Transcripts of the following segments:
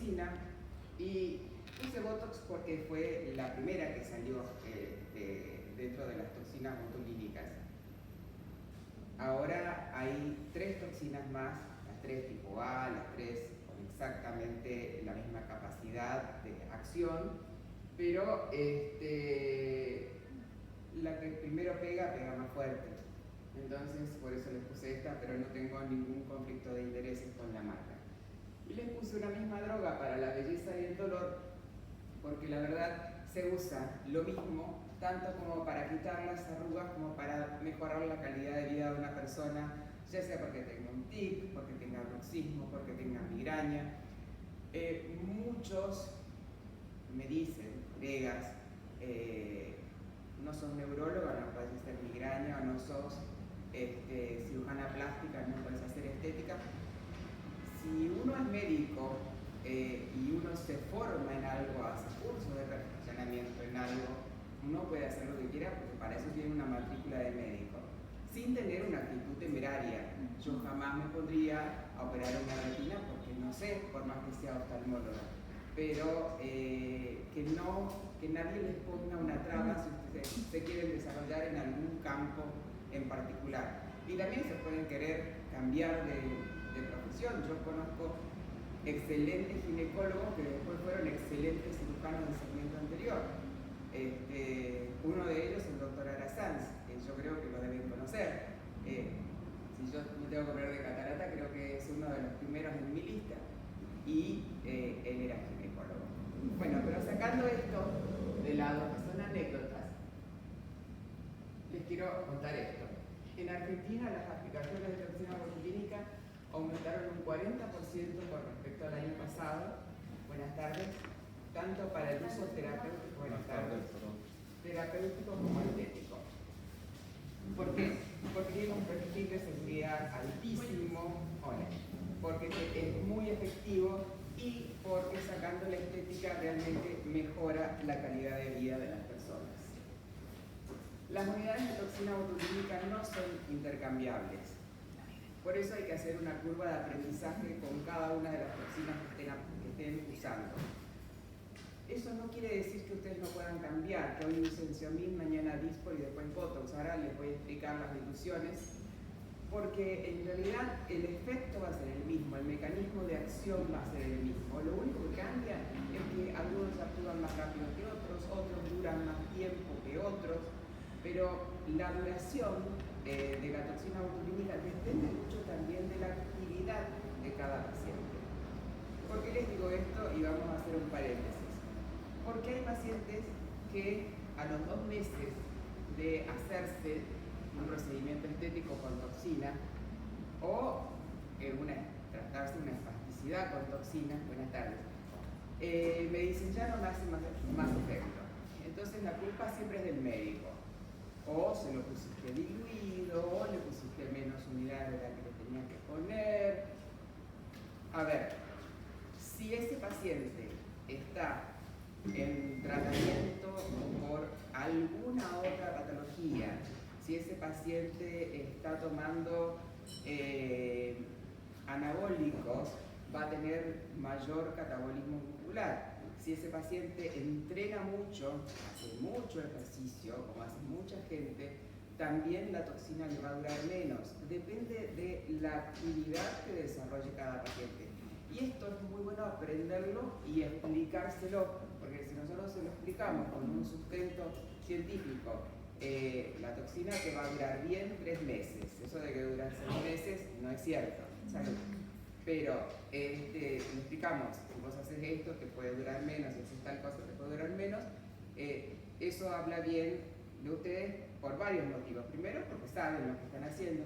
toxina, y puse Botox porque fue la primera que salió dentro de las toxinas botulínicas. Ahora hay 3 toxinas más, las 3 tipo A, las 3 con exactamente la misma capacidad de acción, pero la que primero pega más fuerte. Entonces por eso les puse esta, pero no tengo ningún conflicto de intereses con la marca. Y les puse una misma droga para la belleza y el dolor, porque la verdad se usa lo mismo, tanto como para quitar las arrugas como para mejorar la calidad de vida de una persona, ya sea porque tenga un tic, porque tenga bruxismo, porque tenga migraña. Muchos me dicen, colegas, no sos neuróloga, no podés hacer migraña, o no sos cirujana plástica, no podés hacer estética. Si uno es médico y uno se forma en algo, hace cursos de perfeccionamiento en algo, uno puede hacer lo que quiera porque para eso tiene una matrícula de médico, sin tener una actitud temeraria. Yo jamás me pondría a operar una retina porque no sé, por más que sea oftalmóloga, pero que nadie les ponga una traba si ustedes se quieren desarrollar en algún campo en particular. Y también se pueden querer cambiar de profesión. Yo conozco excelentes ginecólogos que después fueron excelentes cirujanos de segmento anterior. Uno de ellos, el doctor Arasanz, que yo creo que lo deben conocer. Si yo me tengo que operar de catarata, creo que es uno de los primeros en mi lista. Y él era ginecólogo. Bueno, pero sacando esto de lado, que son anécdotas, les quiero contar esto. En Argentina las aplicaciones de toxina botulínica aumentaron un 40% con respecto al año pasado. Buenas tardes. Tanto para el uso terapéutico, terapéutico como estético. ¿Por qué? Porque tiene un perfil de seguridad altísimo, porque es muy efectivo y porque sacando la estética realmente mejora la calidad de vida de las personas. Las unidades de toxina botulínica no son intercambiables. Por eso hay que hacer una curva de aprendizaje con cada una de las toxinas que estén usando. Eso no quiere decir que ustedes no puedan cambiar, que hoy usen Xiaomin, mañana Dysport y después Botox. Ahora les voy a explicar las diluciones, porque en realidad el efecto va a ser el mismo, el mecanismo de acción va a ser el mismo. Lo único que cambia es que algunos actúan más rápido que otros, otros duran más tiempo que otros, pero la duración de la toxina botulínica depende mucho también de la actividad de cada paciente. ¿Por qué les digo esto? Y vamos a hacer un paréntesis. Porque hay pacientes que a los 2 meses de hacerse un procedimiento estético con toxina o tratarse una espasticidad con toxina, buenas tardes, me dicen ya no me hace más efecto. Entonces la culpa siempre es del médico. O se lo pusiste diluido, o le pusiste menos unidades de la que le tenía que poner. A ver, si ese paciente está en tratamiento por alguna otra patología, si ese paciente está tomando anabólicos, va a tener mayor catabolismo muscular. Si ese paciente entrena mucho, hace mucho ejercicio, como hace mucha gente, también la toxina le va a durar menos. Depende de la actividad que desarrolle cada paciente. Y esto es muy bueno aprenderlo y explicárselo, porque si nosotros se lo explicamos con un sustento científico, la toxina te va a durar bien 3 meses. Eso de que duran 6 meses no es cierto. ¿Sabes? Pero le explicamos, si vos haces esto te puede durar menos, si haces tal cosa te puede durar menos. Eso habla bien de ustedes por varios motivos. Primero, porque saben lo que están haciendo.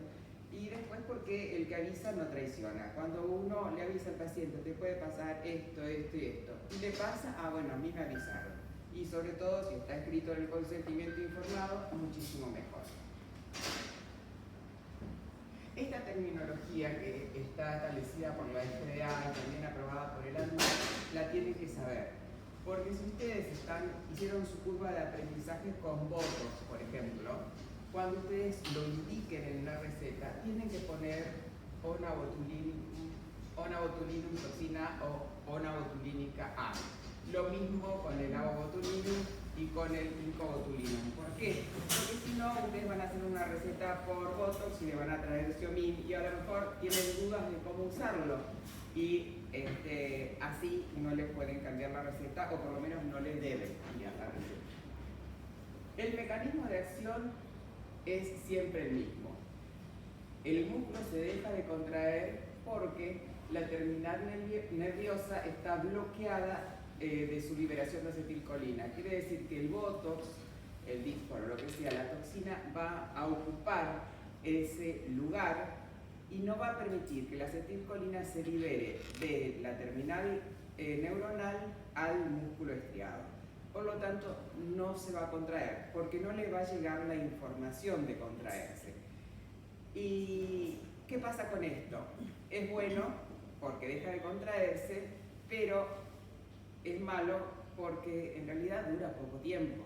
Y después porque el que avisa no traiciona. Cuando uno le avisa al paciente, te puede pasar esto, esto y esto, y le pasa, bueno, a mí me avisaron. Y sobre todo, si está escrito en el consentimiento informado, muchísimo mejor. Esta terminología que está establecida por la FDA y también aprobada por el ANMAT, la tienen que saber. Porque si ustedes hicieron su curva de aprendizaje con Botox, por ejemplo, cuando ustedes lo indiquen en una receta, tienen que poner onabotulinum toxina o onabotulinum botulínica A. Lo mismo con el avobotulinum y con el incobotulinum. ¿Por qué? Porque si no, ustedes van a hacer una receta por Botox y le van a traer Xiaomin y a lo mejor tienen dudas de cómo usarlo. Y así no les pueden cambiar la receta, o por lo menos no les deben cambiar la receta. El mecanismo de acción es siempre el mismo. El músculo se deja de contraer porque la terminal nerviosa está bloqueada de su liberación de acetilcolina. Quiere decir que el Botox, el Dysport o lo que sea, la toxina va a ocupar ese lugar y no va a permitir que la acetilcolina se libere de la terminal neuronal al músculo estriado. Por lo tanto, no se va a contraer, porque no le va a llegar la información de contraerse. ¿Y qué pasa con esto? Es bueno porque deja de contraerse, pero es malo porque en realidad dura poco tiempo.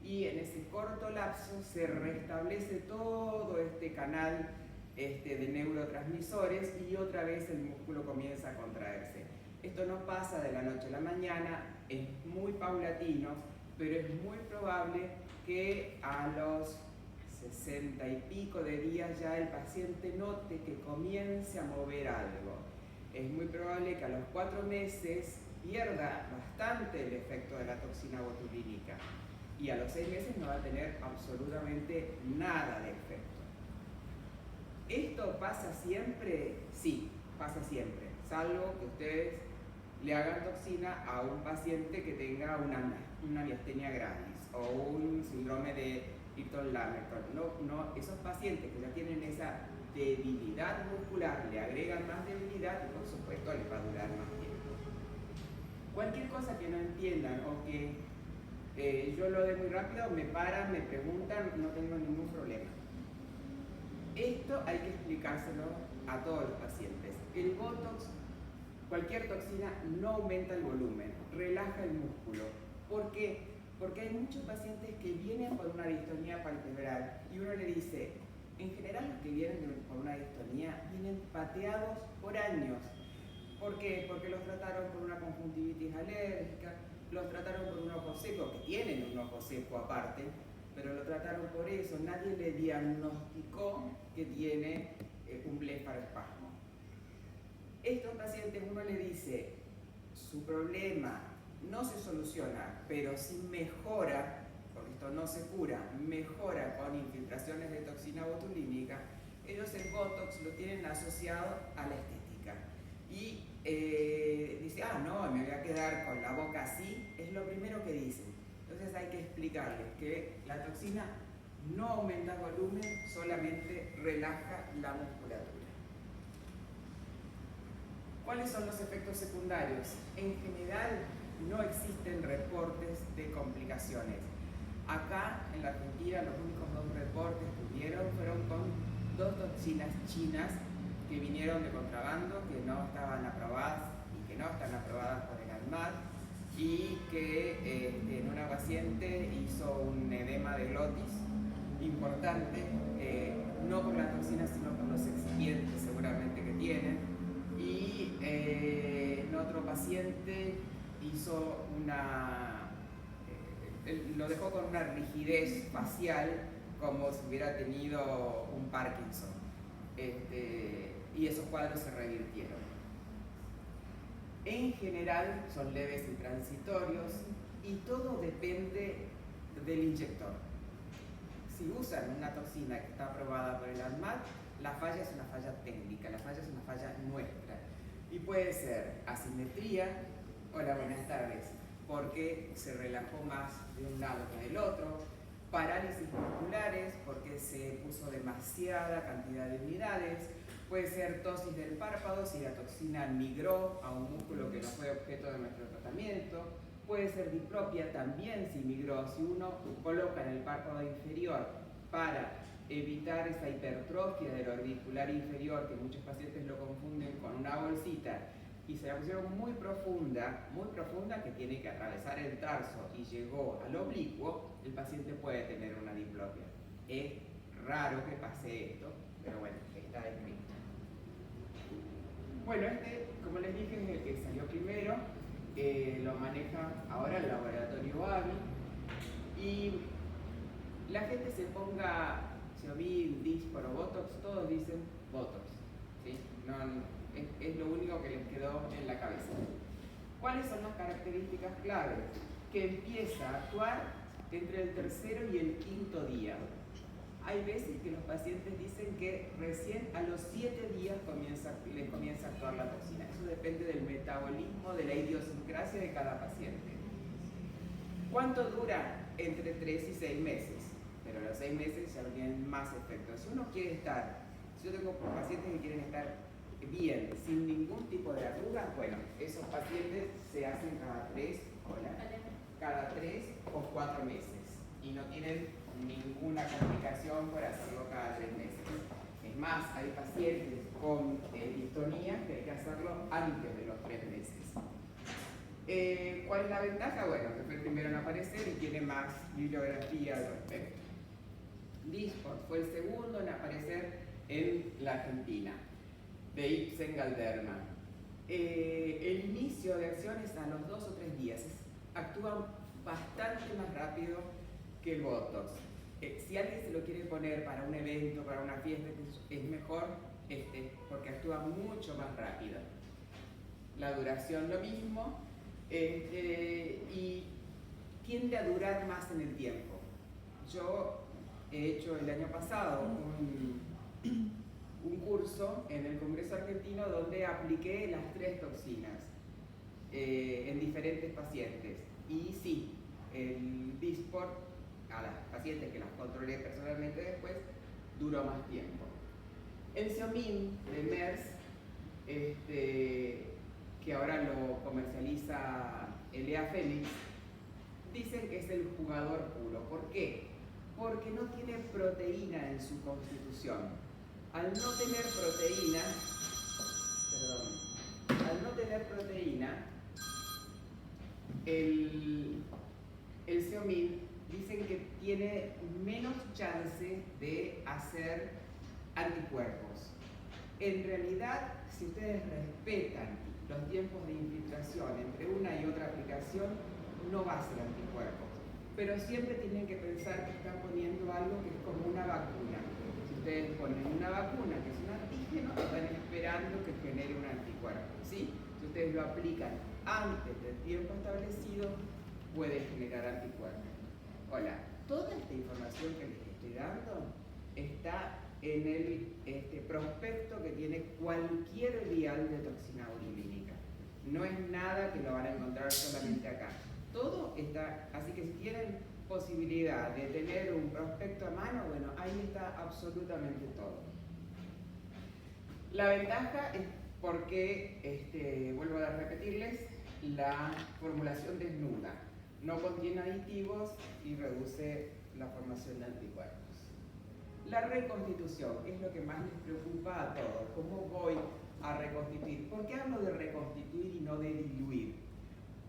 Y en ese corto lapso se restablece todo este canal de neurotransmisores y otra vez el músculo comienza a contraerse. Esto no pasa de la noche a la mañana, es muy paulatino, pero es muy probable que a los 60 y pico de días ya el paciente note que comience a mover algo. Es muy probable que a los 4 meses pierda bastante el efecto de la toxina botulínica y a los 6 meses no va a tener absolutamente nada de efecto. ¿Esto pasa siempre? Sí, pasa siempre, salvo que ustedes le hagan toxina a un paciente que tenga una miastenia gravis o un síndrome de Hilton-Lammerton. No, esos pacientes que ya tienen esa debilidad muscular le agregan más debilidad y por supuesto les va a durar más tiempo. Cualquier cosa que no entiendan o que yo lo dé muy rápido, me paran, me preguntan, no tengo ningún problema. Esto hay que explicárselo a todos los pacientes. El Botox, cualquier toxina, no aumenta el volumen, relaja el músculo. ¿Por qué? Porque hay muchos pacientes que vienen por una distonía palpebral y uno le dice, en general los que vienen por una distonía vienen pateados por años. ¿Por qué? Porque los trataron por una conjuntivitis alérgica, los trataron por un ojo seco, que tienen un ojo seco aparte, pero lo trataron por eso. Nadie le diagnosticó que tiene un blefaroespasmo. Estos pacientes uno le dice, su problema no se soluciona, pero sí mejora, porque esto no se cura, mejora con infiltraciones de toxina botulínica. Ellos el Botox lo tienen asociado a la estética. Y dice, no, me voy a quedar con la boca así, es lo primero que dicen. Entonces hay que explicarles que la toxina no aumenta el volumen, solamente relaja la musculatura. ¿Cuáles son los efectos secundarios? En general no existen reportes de complicaciones. Acá en la Argentina los únicos 2 reportes que hubieron fueron con 2 toxinas chinas que vinieron de contrabando, que no estaban aprobadas y que no están aprobadas por el ANMAT, y que en una paciente hizo un edema de glotis importante, no por la toxina sino por los excipientes seguramente que tienen, y en otro paciente hizo lo dejó con una rigidez facial como si hubiera tenido un Parkinson, y esos cuadros se revirtieron. En general son leves y transitorios y todo depende del inyector. Si usan una toxina que está aprobada por el ANMAT, la falla es una falla técnica, la falla es una falla nuestra. Y puede ser asimetría, hola, buenas tardes, porque se relajó más de un lado que del otro, parálisis musculares, porque se puso demasiada cantidad de unidades, puede ser tosis del párpado si la toxina migró a un músculo que no fue objeto de nuestro tratamiento, puede ser diplopia también si migró, si uno coloca en el párpado inferior para evitar esa hipertrofia del orbicular inferior, que muchos pacientes lo confunden con una bolsita, y se la pusieron muy profunda, que tiene que atravesar el tarso y llegó al oblicuo, el paciente puede tener una diplopia. Es raro que pase esto, pero bueno, está descrito. Bueno, como les dije, es el que salió primero. lo maneja ahora el laboratorio AVI, y la gente se ponga Xeomin, Dysport o Botox, todos dicen Botox, ¿sí? No, es lo único que les quedó en la cabeza. ¿Cuáles son las características claves? Que empieza a actuar entre el tercero y el quinto día. Hay veces que los pacientes dicen que recién a los 7 días les comienza a actuar la toxina. Eso depende del metabolismo, de la idiosincrasia de cada paciente. ¿Cuánto dura? Entre 3 y 6 meses. Pero a los 6 meses ya tienen más efectos. Si uno quiere estar, si yo tengo pacientes que quieren estar bien, sin ningún tipo de arrugas, bueno, esos pacientes se hacen cada 3 o 4 meses y no tienen ninguna complicación por hacerlo cada 3 meses. Es más, hay pacientes con distonía que hay que hacerlo antes de los 3 meses. ¿Cuál es la ventaja? Bueno, que fue el primero en aparecer y tiene más bibliografía al respecto. Dysport fue el segundo en aparecer en la Argentina, de Ipsen Galderma. El inicio de acción es a los 2 o 3 días. Actúa bastante más rápido que el Botox. Si alguien se lo quiere poner para un evento, para una fiesta, es mejor porque actúa mucho más rápido. La duración lo mismo, y tiende a durar más en el tiempo. Yo he hecho el año pasado un curso en el Congreso Argentino donde apliqué las 3 toxinas en diferentes pacientes. Y sí, el Dysport a las pacientes que las controlé personalmente después duró más tiempo. El Xeomin de Merz, que ahora lo comercializa Elea Félix, dicen que es el jugador puro. ¿Por qué? Porque no tiene proteína en su constitución. Al no tener proteína, el Xeomin dicen que tiene menos chance de hacer anticuerpos. En realidad, si ustedes respetan los tiempos de infiltración entre una y otra aplicación, no va a ser anticuerpos. Pero siempre tienen que pensar que están poniendo algo que es como una vacuna. Si ustedes ponen una vacuna que es un antígeno, están esperando que genere un anticuerpo, ¿sí? Si ustedes lo aplican antes del tiempo establecido, puede generar anticuerpos. Hola, toda esta información que les estoy dando está en el prospecto que tiene cualquier vial de toxina botulinítica. No es nada que lo van a encontrar solamente acá. Todo está, así que si tienen posibilidad de tener un prospecto a mano, bueno, ahí está absolutamente todo. La ventaja es porque, vuelvo a repetirles, la formulación desnuda. No contiene aditivos y reduce la formación de anticuerpos. La reconstitución es lo que más les preocupa a todos. ¿Cómo voy a reconstituir? ¿Por qué hablo de reconstituir y no de diluir?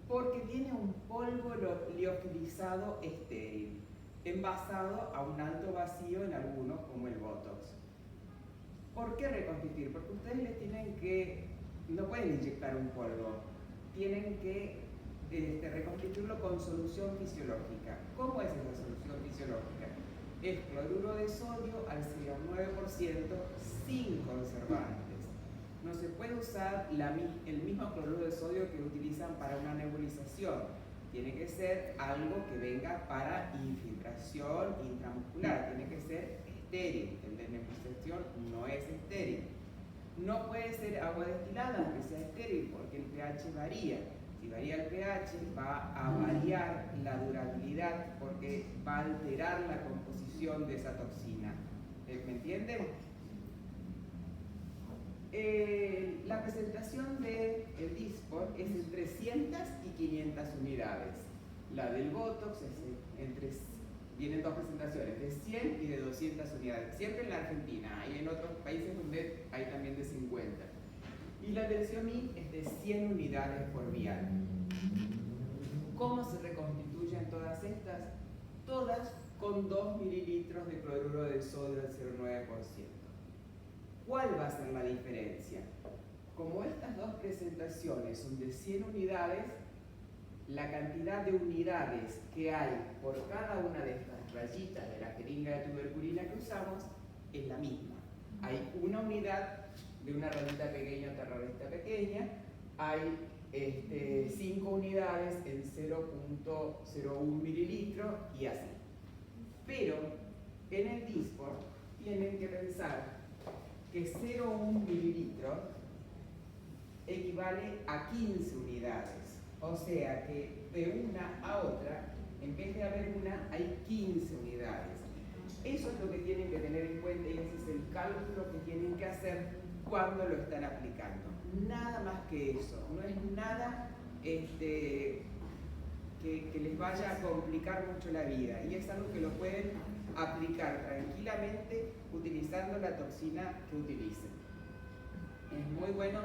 Porque tiene un polvo liofilizado estéril, envasado a un alto vacío en algunos, como el Botox. ¿Por qué reconstituir? Porque ustedes les tienen que, no pueden inyectar un polvo, tienen que reconstituirlo con solución fisiológica. ¿Cómo es esa solución fisiológica? Es cloruro de sodio al 0,9% sin conservantes. No se puede usar el mismo cloruro de sodio que utilizan para una nebulización. Tiene que ser algo que venga para infiltración intramuscular. Tiene que ser estéril. El de nebulización no es estéril. No puede ser agua destilada aunque sea estéril porque el pH varía. Si varía el pH, va a variar la durabilidad porque va a alterar la composición de esa toxina. ¿Me entienden? La presentación del Dysport es en 300 y 500 unidades. La del Botox vienen 2 presentaciones, de 100 y de 200 unidades. Siempre en la Argentina, hay en otros países donde hay también de 50. Y la del Xeomin es de 100 unidades por vial. ¿Cómo se reconstituyen todas estas? Todas con 2 mililitros de cloruro de sodio al 0,9%. ¿Cuál va a ser la diferencia? Como estas 2 presentaciones son de 100 unidades, la cantidad de unidades que hay por cada una de estas rayitas de la jeringa de tuberculina que usamos es la misma. Hay una unidad de una rayita pequeña o terrorista pequeña, hay 5 unidades en 0.01 mililitros y así. Pero en el Dysport tienen que pensar que 0.1 mililitros equivale a 15 unidades. O sea que de una a otra, en vez de haber una, hay 15 unidades. Eso es lo que tienen que tener en cuenta y ese es el cálculo que tienen que hacer cuando lo están aplicando. Nada más que eso, no es nada que les vaya a complicar mucho la vida y es algo que lo pueden aplicar tranquilamente utilizando la toxina que utilicen. Es muy bueno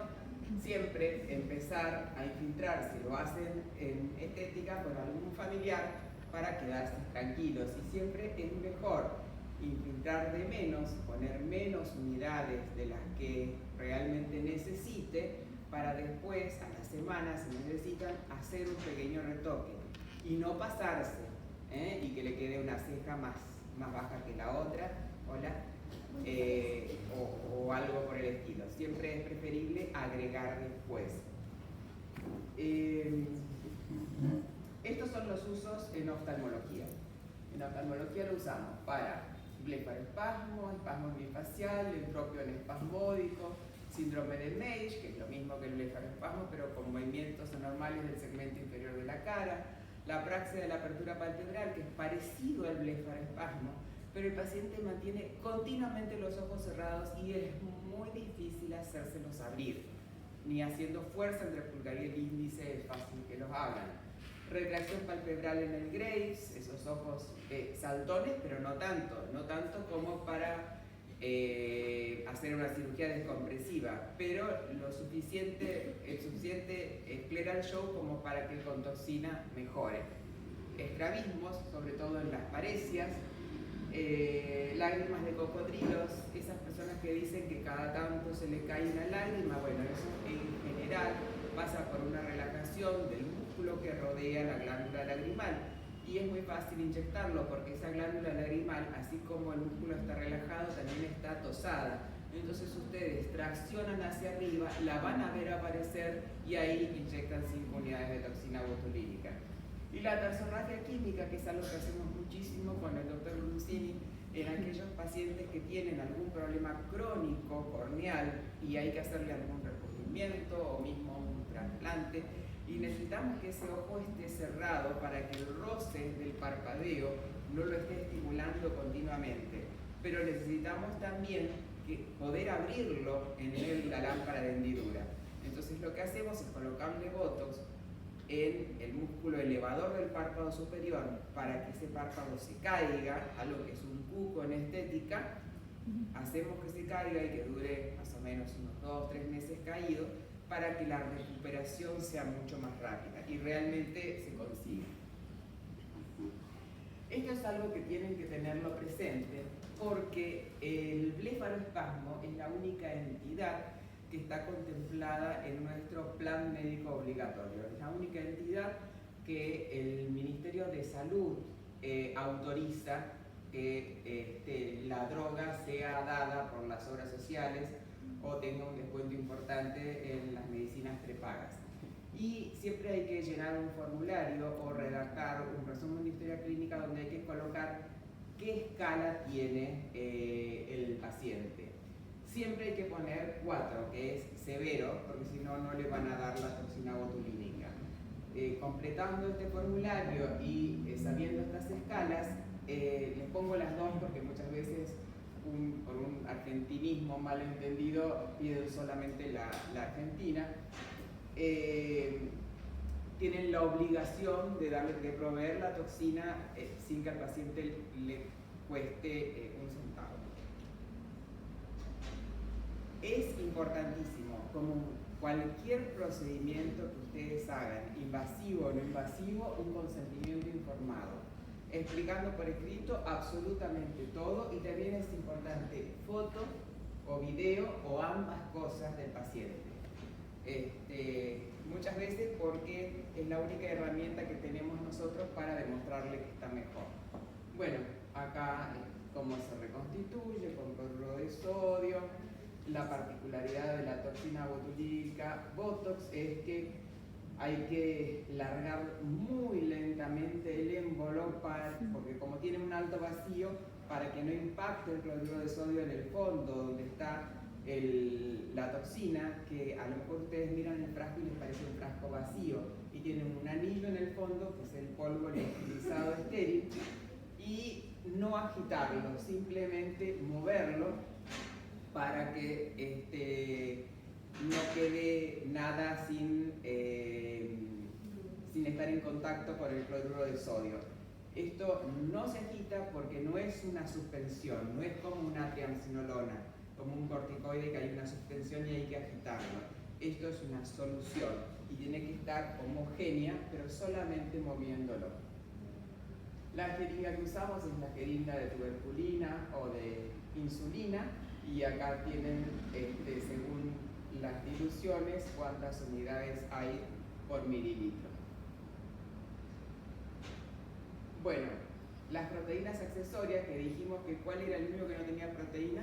siempre empezar a infiltrar, si lo hacen en estética, con algún familiar para quedarse tranquilos y siempre es mejor infiltrar de menos, poner menos unidades de las que realmente necesite para después, a las semanas, si necesitan, hacer un pequeño retoque y no pasarse y que le quede una ceja más baja que la otra, o algo por el estilo. Siempre es preferible agregar después. Estos son los usos en oftalmología. En oftalmología lo usamos para blefaroespasmo, espasmo bifacial, entropio espasmódico, síndrome de Mage, que es lo mismo que el blefaroespasmo, pero con movimientos anormales del segmento inferior de la cara, la apraxia de la apertura palpebral, que es parecido al blefaroespasmo, pero el paciente mantiene continuamente los ojos cerrados y es muy difícil hacérselos abrir. Ni haciendo fuerza entre el pulgar y el índice es fácil que los abran. Retracción palpebral en el Graves, esos ojos saltones, pero no tanto como para hacer una cirugía descompresiva, pero el suficiente scleral show como para que con toxina mejore. Estrabismos, sobre todo en las paresias, lágrimas de cocodrilos, esas personas que dicen que cada tanto se le cae una lágrima, bueno, eso en general pasa por una relajación del músculo que rodea la glándula lagrimal y es muy fácil inyectarlo porque esa glándula lagrimal, así como el músculo está relajado, también está tosada. Entonces ustedes traccionan hacia arriba, la van a ver aparecer y ahí inyectan 5 unidades de toxina botulínica. Y la tarsorragia química, que es algo que hacemos muchísimo con el doctor Lucini en aquellos pacientes que tienen algún problema crónico corneal y hay que hacerle algún recubrimiento o mismo un trasplante y necesitamos que ese ojo esté cerrado para que el roce del parpadeo no lo esté estimulando continuamente, pero necesitamos también poder abrirlo en la lámpara de hendidura. Entonces lo que hacemos es colocarle botox en el músculo elevador del párpado superior para que ese párpado se caiga, algo que es un cuco en estética. Hacemos que se caiga y que dure más o menos unos 2-3 meses caído para que la recuperación sea mucho más rápida y realmente se consigue. Esto es algo que tienen que tenerlo presente porque el blefaroespasmo es la única entidad que está contemplada en nuestro plan médico obligatorio. Es la única entidad que el Ministerio de Salud autoriza que la droga sea dada por las obras sociales o tenga un descuento importante en las medicinas prepagas. Y siempre hay que llenar un formulario o redactar un resumen de historia clínica donde hay que colocar qué escala tiene el paciente. Siempre hay que poner 4, que es severo, porque si no, no le van a dar la toxina botulínica. Completando este formulario y sabiendo estas escalas, les pongo las 2 porque muchas veces por un argentinismo mal entendido piden solamente la Argentina. Tienen la obligación de proveer la toxina sin que al paciente le cueste un centavo. Es importantísimo, como cualquier procedimiento que ustedes hagan, invasivo o no invasivo, un consentimiento informado, explicando por escrito absolutamente todo y también es importante foto o video o ambas cosas del paciente. muchas veces porque es la única herramienta que tenemos nosotros para demostrarle que está mejor. Bueno, acá cómo se reconstituye con cloruro de sodio. La particularidad de la toxina botulínica Botox es que hay que largar muy lentamente el émbolo porque como tiene un alto vacío, para que no impacte el cloruro de sodio en el fondo donde está la toxina, que a lo mejor ustedes miran el frasco y les parece un frasco vacío y tienen un anillo en el fondo que es el polvo liofilizado estéril, y no agitarlo, simplemente moverlo para que no quede nada sin estar en contacto con el cloruro de sodio. Esto no se agita porque no es una suspensión, no es como una triamcinolona, como un corticoide que hay una suspensión y hay que agitarlo. Esto es una solución y tiene que estar homogénea, pero solamente moviéndolo. La jeringa que usamos es la jeringa de tuberculina o de insulina, y acá tienen, según las diluciones, cuántas unidades hay por mililitro. Bueno, las proteínas accesorias que dijimos que ¿cuál era el único que no tenía proteína?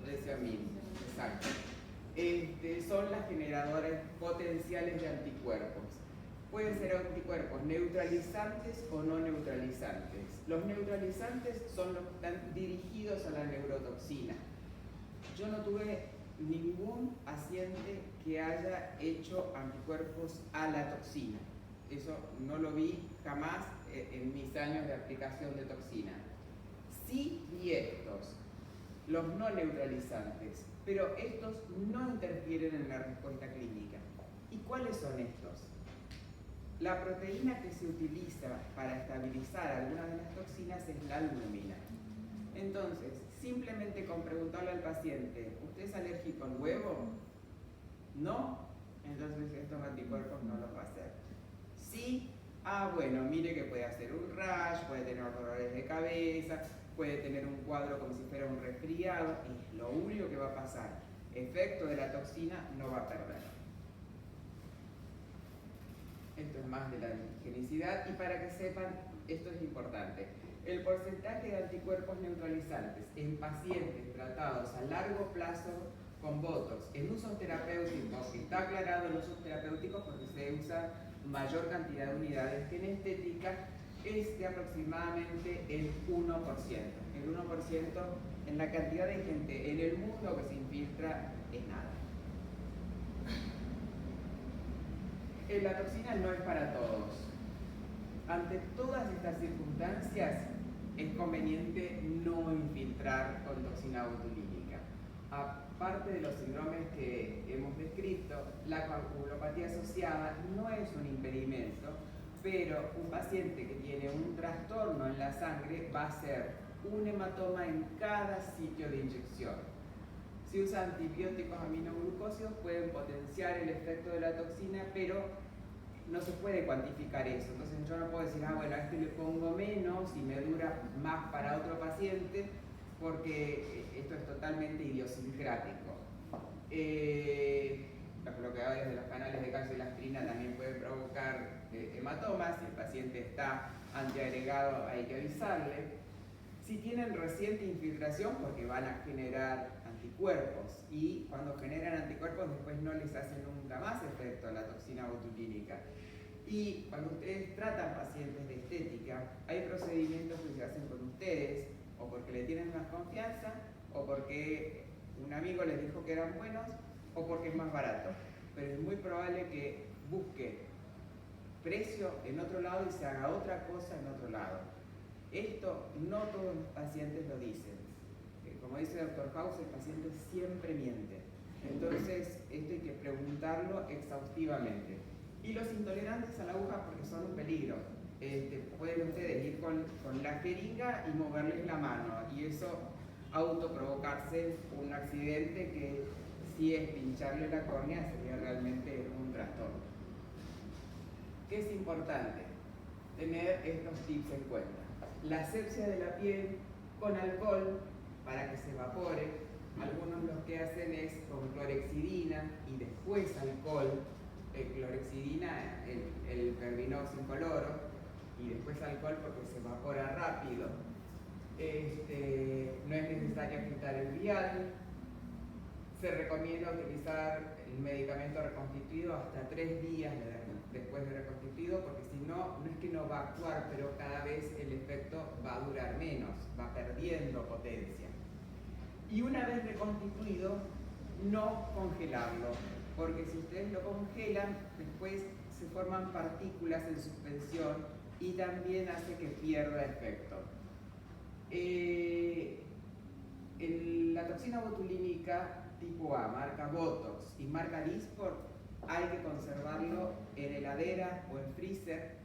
Leciamina, exacto. Son las generadoras potenciales de anticuerpos. Pueden ser anticuerpos neutralizantes o no neutralizantes. Los neutralizantes son los que están dirigidos a la neurotoxina. Yo no tuve ningún paciente que haya hecho anticuerpos a la toxina. Eso no lo vi jamás en mis años de aplicación de toxina. Sí vi estos, los no neutralizantes, pero estos no interfieren en la respuesta clínica. ¿Y cuáles son estos? La proteína que se utiliza para estabilizar algunas de las toxinas es la albúmina. Entonces, simplemente con preguntarle al paciente, ¿usted es alérgico al huevo? ¿No? Entonces estos anticuerpos no los va a hacer. Sí, bueno, mire que puede hacer un rash, puede tener dolores de cabeza, puede tener un cuadro como si fuera un resfriado, es lo único que va a pasar. Efecto de la toxina no va a perder. Esto es más de la antigenicidad, y para que sepan, esto es importante. El porcentaje de anticuerpos neutralizantes en pacientes tratados a largo plazo con Botox en usos terapéuticos, que está aclarado en usos terapéuticos porque se usa mayor cantidad de unidades que en estética, es de aproximadamente el 1%. El 1% en la cantidad de gente en el mundo que se infiltra es nada. La toxina no es para todos. Ante todas estas circunstancias, es conveniente no infiltrar con toxina botulínica. Aparte de los síndromes que hemos descrito, la coagulopatía asociada no es un impedimento, pero un paciente que tiene un trastorno en la sangre va a ser un hematoma en cada sitio de inyección. Si usa antibióticos aminoglucósidos pueden potenciar el efecto de la toxina, pero no se puede cuantificar eso. Entonces yo no puedo decir, bueno, a este le pongo menos y me dura más para otro paciente, porque esto es totalmente idiosincrático. Los bloqueadores de los canales de calcio y la aspirina también pueden provocar hematomas. Si el paciente está antiagregado hay que avisarle. Si tienen reciente infiltración, porque van a generar anticuerpos, y cuando generan anticuerpos después no les hace nunca más efecto la toxina botulínica. Y cuando ustedes tratan pacientes de estética, hay procedimientos que se hacen con ustedes, o porque le tienen más confianza, o porque un amigo les dijo que eran buenos, o porque es más barato. Pero es muy probable que busque precio en otro lado y se haga otra cosa en otro lado. Esto no todos los pacientes lo dicen. Como dice el Dr. House, el paciente siempre miente. Entonces, esto hay que preguntarlo exhaustivamente. Y los intolerantes a la aguja, porque son un peligro. Pueden ustedes ir con la jeringa y moverles la mano, y eso autoprovocarse un accidente que, si es pincharle la córnea, sería realmente un trastorno. ¿Qué es importante? Tener estos tips en cuenta. La asepsia de la piel con alcohol para que se evapore, Algunos lo que hacen es con clorexidina y después alcohol, clorexidina, el pervinox incoloro, y después alcohol porque se evapora rápido. No es necesario quitar el vial. Se recomienda utilizar el medicamento reconstituido hasta 3 días después de reconstituido, porque si no, no es que no va a actuar, pero cada vez el efecto va a durar menos, va perdiendo potencia. Y una vez reconstituido, no congelarlo, porque si ustedes lo congelan, después se forman partículas en suspensión y también hace que pierda efecto. La toxina botulínica tipo A, marca Botox y marca Dysport, hay que conservarlo en heladera o en freezer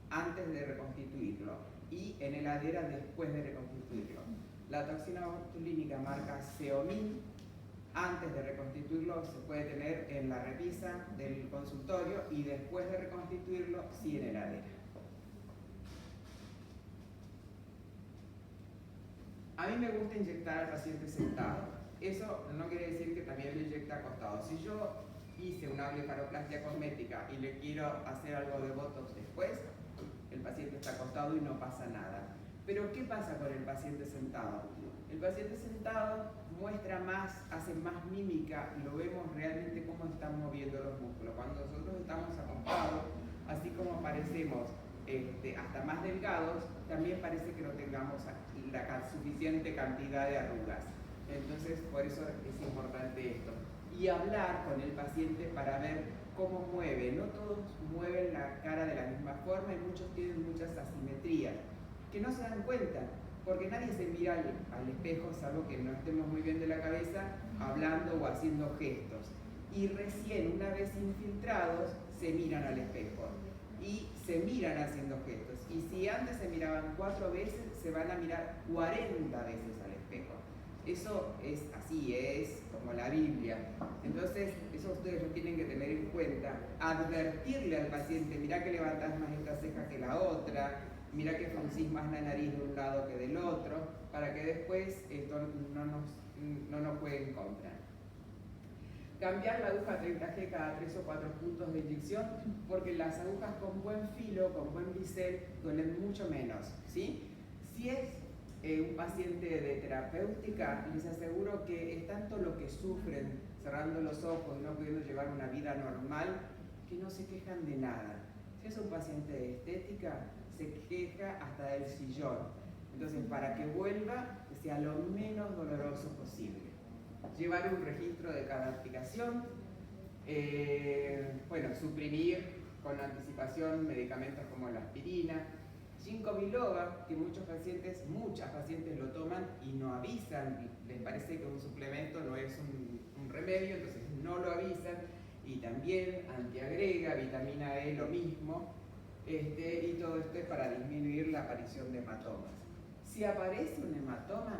antes de reconstituirlo y en heladera después de reconstituirlo. La toxina botulínica marca Xeomin, antes de reconstituirlo se puede tener en la repisa del consultorio y después de reconstituirlo sí en heladera. A mí me gusta inyectar al paciente sentado. Eso no quiere decir que también lo inyecte acostado. Si yo hice una blefaroplastia cosmética y le quiero hacer algo de Botox después, el paciente está acostado y no pasa nada. Pero ¿qué pasa con el paciente sentado? El paciente sentado muestra más, hace más mímica, lo vemos realmente cómo están moviendo los músculos. Cuando nosotros estamos acostados, así como parecemos hasta más delgados, también parece que no tengamos la suficiente cantidad de arrugas. Entonces, por eso es importante esto. Y hablar con el paciente para ver cómo mueve. No todos mueven la cara de la misma forma y muchos tienen muchas asimetrías, que no se dan cuenta, porque nadie se mira al espejo, salvo que no estemos muy bien de la cabeza, hablando o haciendo gestos. Y recién, una vez infiltrados, se miran al espejo y se miran haciendo gestos. Y si antes se miraban 4 veces, se van a mirar 40 veces al espejo. Eso es así, es como la Biblia. Entonces, eso ustedes lo tienen que tener en cuenta. Advertirle al paciente, mira que levantás más esta ceja que la otra, mira que fruncís más la nariz de un lado que del otro, para que después esto no nos juegue en contra. Cambiar la aguja 30G cada 3 o 4 puntos de inyección, porque las agujas con buen filo, con buen bisel, duelen mucho menos, ¿sí? Si es un paciente de terapéutica, les aseguro que es tanto lo que sufren cerrando los ojos y no pudiendo llevar una vida normal, que no se quejan de nada. Si es un paciente de estética, se queja hasta del sillón. Entonces, para que vuelva, que sea lo menos doloroso posible. Llevar un registro de cada aplicación, suprimir con anticipación medicamentos como la aspirina, ginkgo biloba, que muchas pacientes lo toman y no avisan, les parece que un suplemento no es un remedio, entonces no lo avisan, y también antiagrega, vitamina E, lo mismo, y todo esto es para disminuir la aparición de hematomas. Si aparece un hematoma,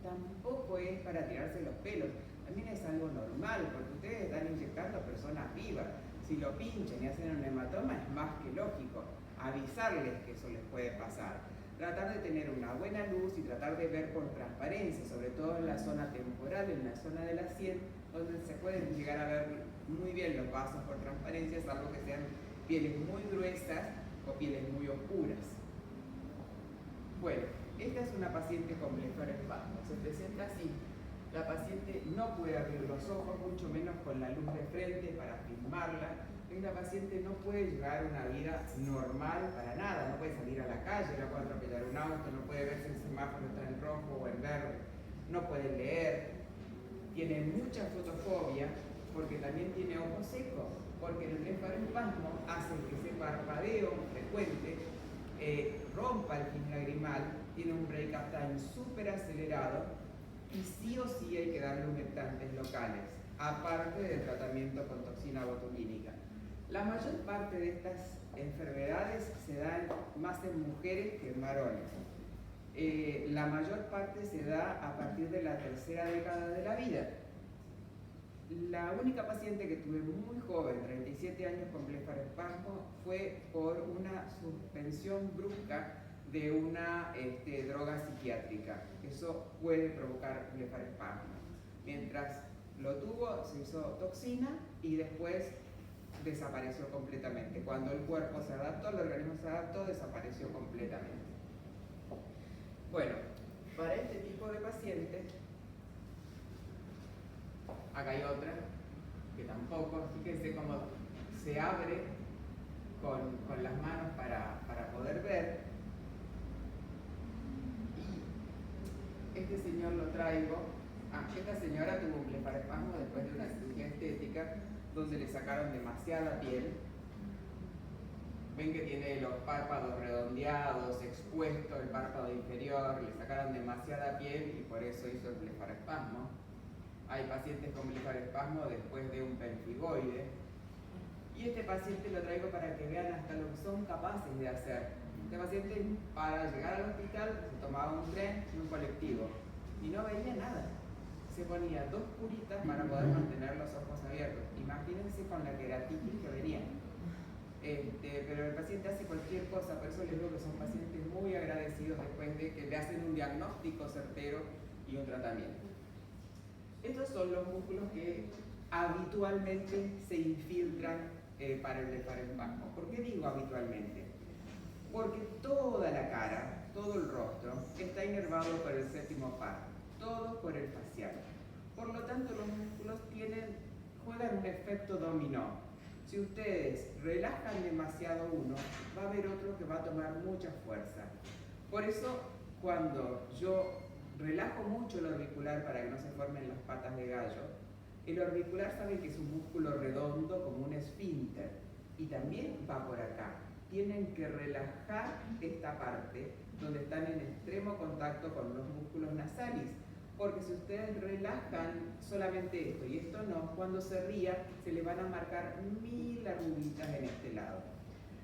tampoco es para tirarse los pelos, también es algo normal, porque ustedes están inyectando a personas vivas. Si lo pinchan y hacen un hematoma, es más que lógico avisarles que eso les puede pasar. Tratar de tener una buena luz y tratar de ver con transparencia, sobre todo en la zona temporal, en la zona de la sien, donde se pueden llegar a ver muy bien los vasos por transparencia, salvo que sean pieles muy gruesas o pieles muy oscuras. Bueno, esta es una paciente con blefaroespasmo. Se presenta así. La paciente no puede abrir los ojos, mucho menos con la luz de frente para filmarla. Esta paciente no puede llevar una vida normal para nada, no puede salir a la calle, no puede atropellar un auto, no puede ver si el semáforo está en rojo o en verde, no puede leer, tiene mucha fotofobia porque también tiene ojo seco, porque el blefaroespasmo hace que ese parpadeo frecuente rompa el fin lagrimal, tiene un break-up time súper acelerado y sí o sí hay que darle humectantes locales, aparte del tratamiento con toxina botulínica. La mayor parte de estas enfermedades se dan más en mujeres que en varones. La mayor parte se da a partir de la 3ª década de la vida. La única paciente que tuve muy joven, 37 años con blefaroespasmo, fue por una suspensión brusca de una droga psiquiátrica. Eso puede provocar blefaroespasmo. Mientras lo tuvo, se hizo toxina y después desapareció completamente. Cuando el cuerpo se adaptó, el organismo se adaptó, desapareció completamente. Bueno, para este tipo de pacientes, acá hay otra que tampoco, fíjense cómo se abre con las manos para poder ver. Y este señor lo traigo. Esta señora tuvo un blefaroespasmo después de una cirugía estética donde le sacaron demasiada piel. Ven que tiene los párpados redondeados, expuesto el párpado inferior, le sacaron demasiada piel y por eso hizo el blefaroespasmo. Hay pacientes con blefaroespasmo después de un pemphigoide. Y este paciente lo traigo para que vean hasta lo que son capaces de hacer. Este paciente, para llegar al hospital, se tomaba un tren y un colectivo y no veía nada. Se ponía 2 curitas para poder mantener los ojos abiertos. Imagínense con la queratitis que venía. Pero el paciente hace cualquier cosa, por eso les digo que son pacientes muy agradecidos después de que le hacen un diagnóstico certero y un tratamiento. Estos son los músculos que habitualmente se infiltran para el blefaroespasmo. ¿Por qué digo habitualmente? Porque toda la cara, todo el rostro, está inervado por el séptimo par, todo por el facial. Por lo tanto, los músculos juegan un efecto dominó. Si ustedes relajan demasiado uno, va a haber otro que va a tomar mucha fuerza. Por eso, cuando yo relajo mucho el orbicular para que no se formen las patas de gallo, el orbicular sabe que es un músculo redondo como un esfínter y también va por acá. Tienen que relajar esta parte donde están en extremo contacto con los músculos nasales, porque si ustedes relajan solamente esto y esto no, cuando se ría se le van a marcar 1000 arruguitas en este lado.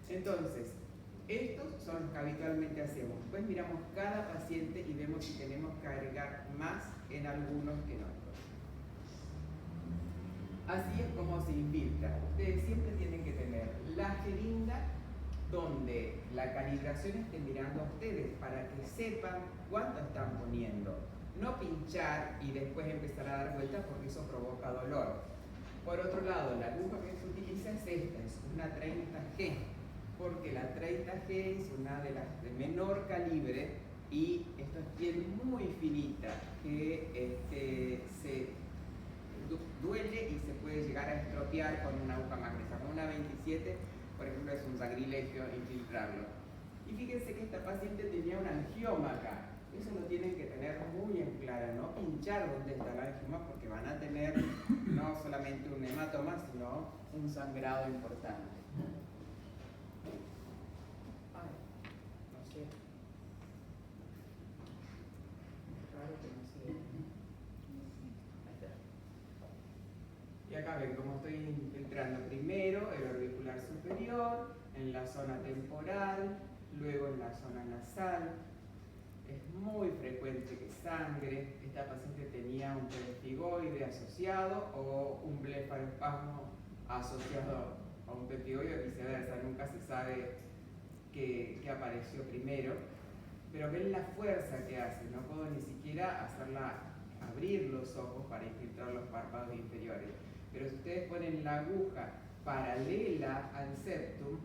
Entonces, estos son los que habitualmente hacemos. Después miramos cada paciente y vemos si tenemos que agregar más en algunos que en otros. Así es como se infiltra. Ustedes siempre tienen que tener la jeringa donde la calibración esté mirando a ustedes para que sepan cuánto están poniendo. No pinchar y después empezar a dar vueltas porque eso provoca dolor. Por otro lado, la aguja que se utiliza es esta, es una 30G, porque la 30G es una de las de menor calibre y esto es piel muy finita que se duele y se puede llegar a estropear con una aguja más gruesa. Con una 27, por ejemplo, es un sacrilegio infiltrarlo. Y fíjense que esta paciente tenía un angioma acá. Eso lo tienen que tener muy en claro, no pinchar donde está el angioma porque van a tener no solamente un hematoma, sino un sangrado importante. Ay, no sé. Claro que no sé. Ahí está. Y acá ven cómo estoy infiltrando primero el orbicular superior, en la zona temporal, luego en la zona nasal. Es muy frecuente que sangre. Esta paciente tenía un pemphigoide asociado o un blefaroespasmo asociado a un pemphigoide o viceversa. Nunca se sabe qué apareció primero. Pero ven la fuerza que hace. No puedo ni siquiera hacerla abrir los ojos para infiltrar los párpados inferiores. Pero si ustedes ponen la aguja paralela al septum,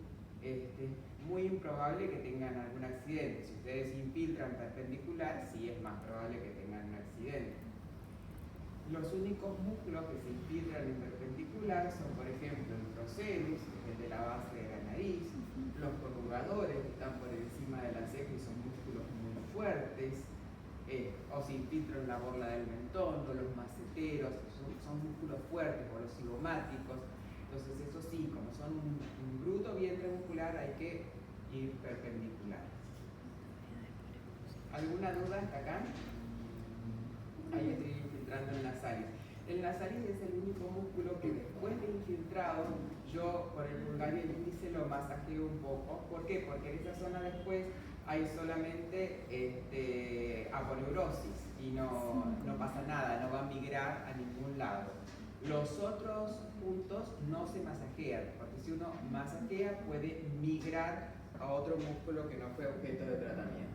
muy improbable que tengan algún accidente. Si ustedes infiltran perpendicular, sí es más probable que tengan un accidente. Los únicos músculos que se infiltran en perpendicular son, por ejemplo, el procerus, que es el de la base de la nariz, los corrugadores, que están por encima de la ceja y son músculos muy fuertes, o se infiltran en la borla del mentón, o los maceteros, son músculos fuertes, o los cigomáticos. Entonces, eso sí, como son un bruto vientre muscular, hay que ir perpendicular. ¿Alguna duda hasta acá? Ahí estoy infiltrando el nasalis. El nasalis es el único músculo que después de infiltrado, yo con el pulgar y el índice lo masajeo un poco. ¿Por qué? Porque en esa zona después hay solamente aponeurosis y no pasa nada, no va a migrar a ningún lado. Los otros puntos no se masajean, porque si uno masajea puede migrar a otro músculo que no fue objeto de tratamiento.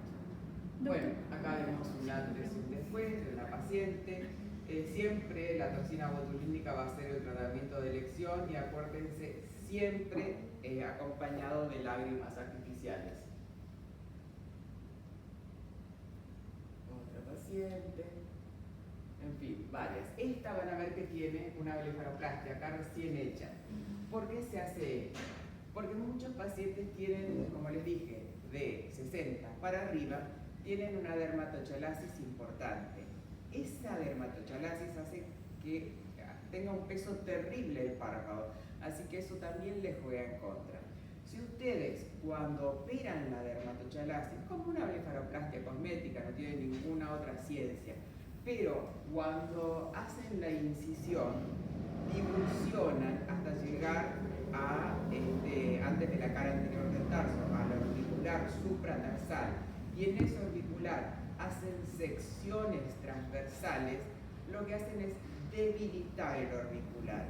Bueno, acá vemos un antes y un después de la paciente. Siempre la toxina botulínica va a ser el tratamiento de elección y acuérdense, siempre acompañado de lágrimas artificiales. Otra paciente. En fin, varias. Esta van a ver que tiene una blefaroplastia acá recién hecha. ¿Por qué se hace esto? Porque muchos pacientes tienen, como les dije, de 60 para arriba, tienen una dermatochalasis importante. Esa dermatochalasis hace que tenga un peso terrible el párpado, así que eso también les juega en contra. Si ustedes cuando operan la dermatochalasis, como una blefaroplastia cosmética, no tiene ninguna otra ciencia, pero cuando hacen la incisión, divulsionan hasta llegar a, antes de la cara anterior del tarso, al orbicular supratarsal, y en ese orbicular hacen secciones transversales, lo que hacen es debilitar el orbicular.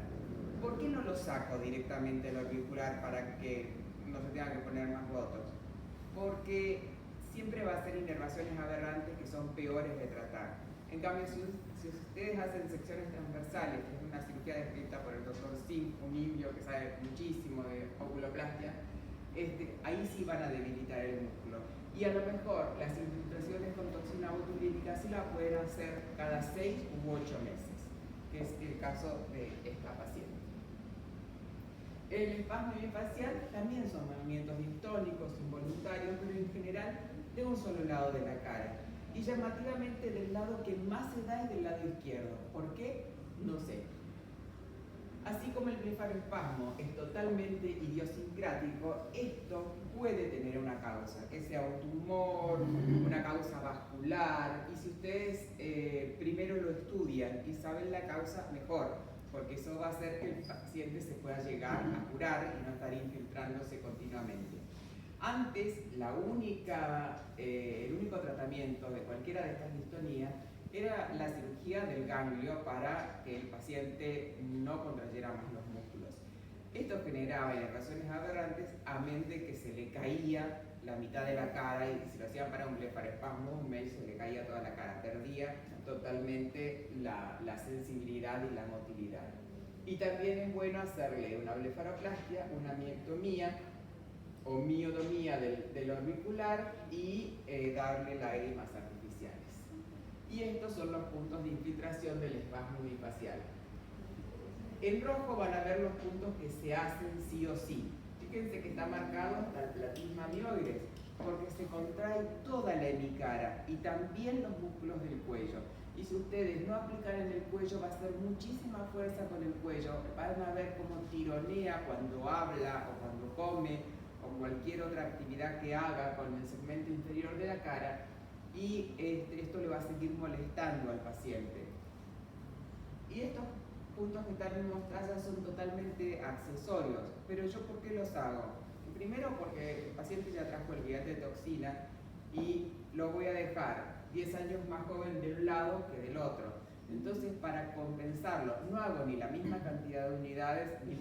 ¿Por qué no lo saco directamente del orbicular para que no se tenga que poner más botox? Porque siempre va a ser inervaciones aberrantes que son peores de tratar. En cambio, si ustedes hacen secciones transversales, que es una cirugía descrita por el doctor Sim, un indio que sabe muchísimo de oculoplastia, ahí sí van a debilitar el músculo. Y a lo mejor las infiltraciones con toxina botulínica sí la pueden hacer cada 6 u 8 meses, que es el caso de esta paciente. El espasmo bifacial también son movimientos distónicos, involuntarios, pero en general de un solo lado de la cara. Y llamativamente del lado que más se da es del lado izquierdo. ¿Por qué? No sé. Así como el blefaroespasmo es totalmente idiosincrático, esto puede tener una causa, que sea un tumor, una causa vascular, y si ustedes primero lo estudian y saben la causa, mejor, porque eso va a hacer que el paciente se pueda llegar a curar y no estar infiltrándose continuamente. Antes, el único tratamiento de cualquiera de estas distonías era la cirugía del ganglio para que el paciente no contrayera más los músculos. Esto generaba inervaciones aberrantes, amén de que se le caía la mitad de la cara, y si lo hacían para un blefaroespasmo, un mes se le caía toda la cara, perdía totalmente la sensibilidad y la motilidad. Y también es bueno hacerle una blefaroplastia, una miectomía o miotomía del orbicular y darle lágrimas artificiales. Y estos son los puntos de infiltración del espasmo bifacial. En rojo van a ver los puntos que se hacen sí o sí. Fíjense que está marcado hasta el platysma mioides, porque se contrae toda la hemicara y también los músculos del cuello. Y si ustedes no aplican en el cuello, va a hacer muchísima fuerza con el cuello. Van a ver cómo tironea cuando habla o cuando come o cualquier otra actividad que haga con el segmento inferior de la cara, y esto le va a seguir molestando al paciente. Y estos puntos que están en mostraza son totalmente accesorios, pero ¿yo por qué los hago? Primero porque el paciente ya trajo el billete de toxina y lo voy a dejar 10 años más joven de un lado que del otro. Entonces, para compensarlo, no hago ni la misma cantidad de unidades ni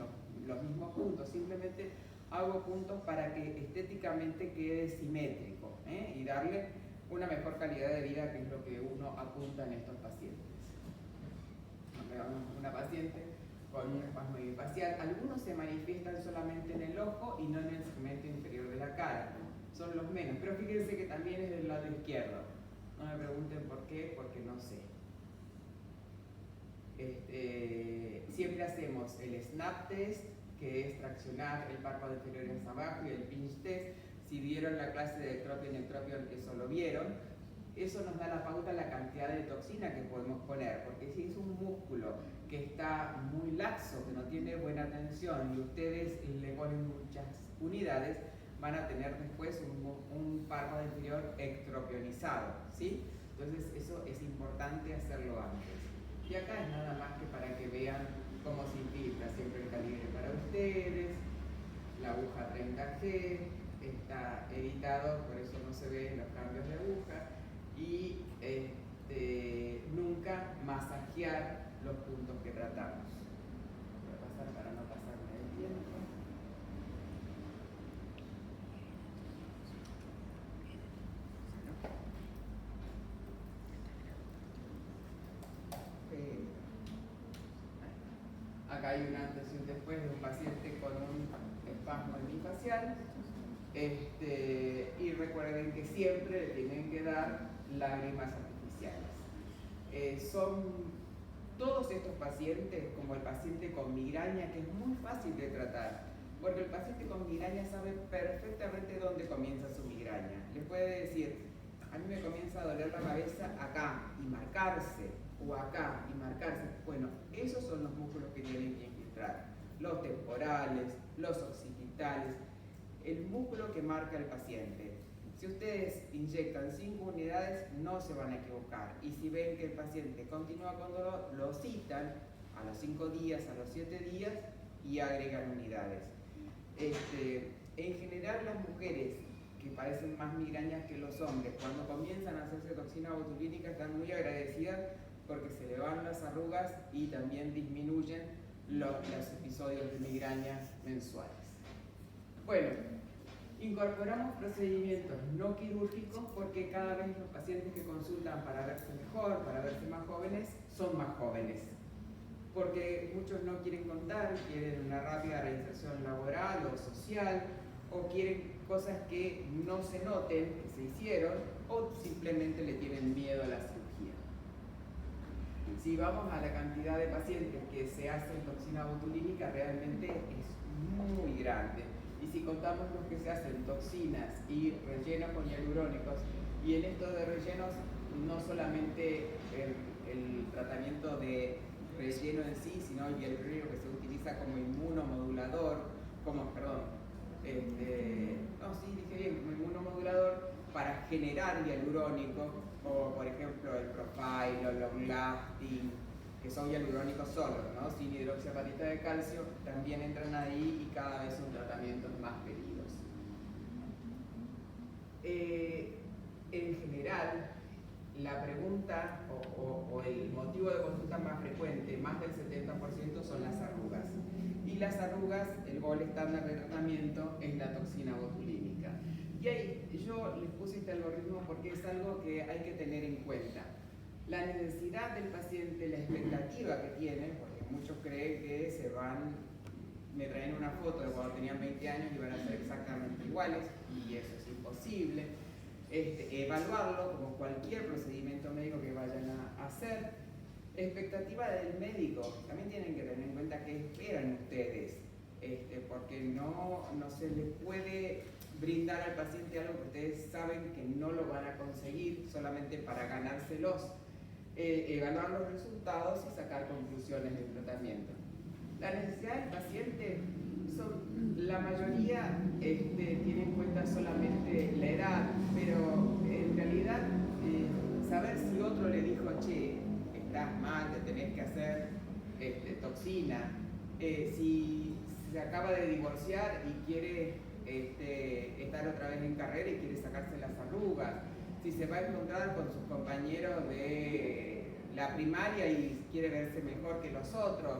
los mismos puntos, simplemente hago puntos para que estéticamente quede simétrico y darle una mejor calidad de vida, que es lo que uno apunta en estos pacientes. Una paciente con un espasmo bifacial, algunos se manifiestan solamente en el ojo y no en el segmento inferior de la cara, son los menos, pero fíjense que también es del lado izquierdo. No me pregunten por qué, porque no sé. Siempre hacemos el snap test, que es traccionar el párpado inferior hacia abajo, y el pinch test. Si vieron la clase de ectropion y ectropion, eso lo vieron. Eso nos da la pauta la cantidad de toxina que podemos poner, porque si es un músculo que está muy laxo, que no tiene buena tensión, y ustedes le ponen muchas unidades, van a tener después un párpado inferior ectropionizado, ¿sí? Entonces eso es importante hacerlo antes. Y acá es nada más que para que vean cómo se infiltra siempre el calibre para ustedes. La aguja 30G está editado, por eso no se ven los cambios de aguja. Y nunca masajear los puntos que tratamos. Voy a pasar para no pasarme el tiempo. acá hay un antes y un después de un paciente con un espasmo hemifacial. Y recuerden que siempre le tienen que dar lágrimas artificiales. Son todos estos pacientes, como el paciente con migraña, que es muy fácil de tratar, porque el paciente con migraña sabe perfectamente dónde comienza su migraña. Le puede decir, a mí me comienza a doler la cabeza acá y marcarse, o acá y marcarse. Bueno, esos son los músculos que tienen que infiltrar, los temporales, los occipitales, el músculo que marca el paciente. Si ustedes inyectan 5 unidades, no se van a equivocar. Y si ven que el paciente continúa con dolor, lo citan a los 5 días, a los 7 días y agregan unidades. En general, las mujeres que padecen más migrañas que los hombres, cuando comienzan a hacerse toxina botulínica, están muy agradecidas porque se le van las arrugas y también disminuyen los episodios de migraña mensuales. Bueno, incorporamos procedimientos no quirúrgicos porque cada vez los pacientes que consultan para verse mejor, para verse más jóvenes, son más jóvenes. Porque muchos no quieren contar, quieren una rápida reinserción laboral o social, o quieren cosas que no se noten, que se hicieron, o simplemente le tienen miedo a la cirugía. Si vamos a la cantidad de pacientes que se hacen toxina botulínica, realmente es muy grande. Y si contamos los que se hacen toxinas y rellenos con hialurónicos, y en esto de rellenos no solamente el tratamiento de relleno en sí, sino el hialurónico que se utiliza como inmunomodulador, como inmunomodulador para generar hialurónico, o por ejemplo el Profile o el Long-Lasting, que son hialurónicos solos, ¿no? Sin hidroxiapatita de calcio, también entran ahí y cada vez son tratamientos más pedidos. En general, la pregunta o el motivo de consulta más frecuente, más del 70%, son las arrugas. Y las arrugas, el gol estándar de tratamiento es la toxina botulínica. Y ahí yo les puse este algoritmo porque es algo que hay que tener en cuenta. La necesidad del paciente, la expectativa que tiene, porque muchos creen que me traen una foto de cuando tenían 20 años y van a ser exactamente iguales, y eso es imposible. Evaluarlo como cualquier procedimiento médico que vayan a hacer. Expectativa del médico, también tienen que tener en cuenta qué esperan ustedes, porque no se les puede brindar al paciente algo que ustedes saben que no lo van a conseguir solamente para ganárselos. Evaluar los resultados y sacar conclusiones del tratamiento. La necesidad del paciente, la mayoría tiene en cuenta solamente la edad, pero en realidad saber si otro le dijo, che, estás mal, te tenés que hacer toxina, si se acaba de divorciar y quiere estar otra vez en carrera y quiere sacarse las arrugas, si se va a encontrar con sus compañeros de la primaria y quiere verse mejor que los otros.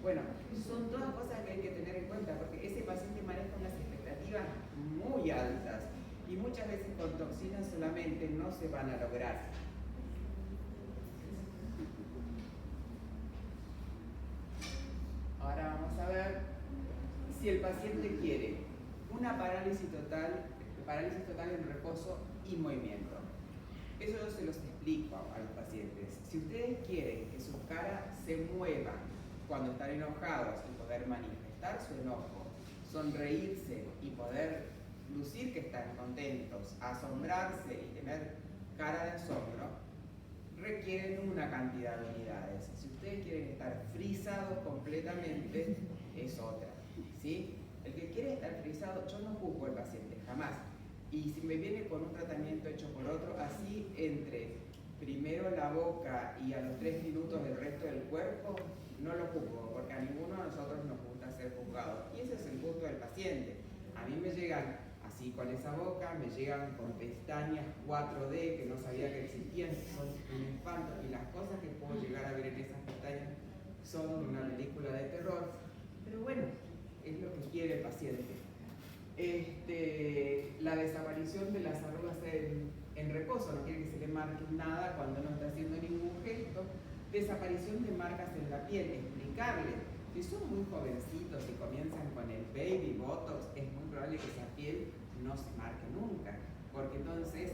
Bueno, son todas cosas que hay que tener en cuenta porque ese paciente maneja unas expectativas muy altas y muchas veces con toxinas solamente no se van a lograr. Ahora vamos a ver si el paciente quiere una parálisis total en reposo y movimiento. Eso yo se los explico a los pacientes. Si ustedes quieren que su cara se mueva cuando están enojados y poder manifestar su enojo, sonreírse y poder lucir que están contentos, asombrarse y tener cara de asombro, requieren una cantidad de unidades. Si ustedes quieren estar frisados completamente, es otra, ¿sí? El que quiere estar frisado, yo no juzgo al paciente, jamás. Y si me viene con un tratamiento hecho por otro, así entre primero la boca y a los 3 minutos el resto del cuerpo, no lo juzgo, porque a ninguno de nosotros nos gusta ser juzgados. Y ese es el gusto del paciente. A mí me llegan así con esa boca, me llegan con pestañas 4D que no sabía que existían, que son un espanto, y las cosas que puedo llegar a ver en esas pestañas son una película de terror. Pero bueno, es lo que quiere el paciente. La desaparición de las arrugas en reposo, no quiere que se le marque nada cuando no está haciendo ningún gesto. Desaparición de marcas en la piel, explicarle Si son muy jovencitos y comienzan con el baby botox, es muy probable que esa piel no se marque nunca, porque entonces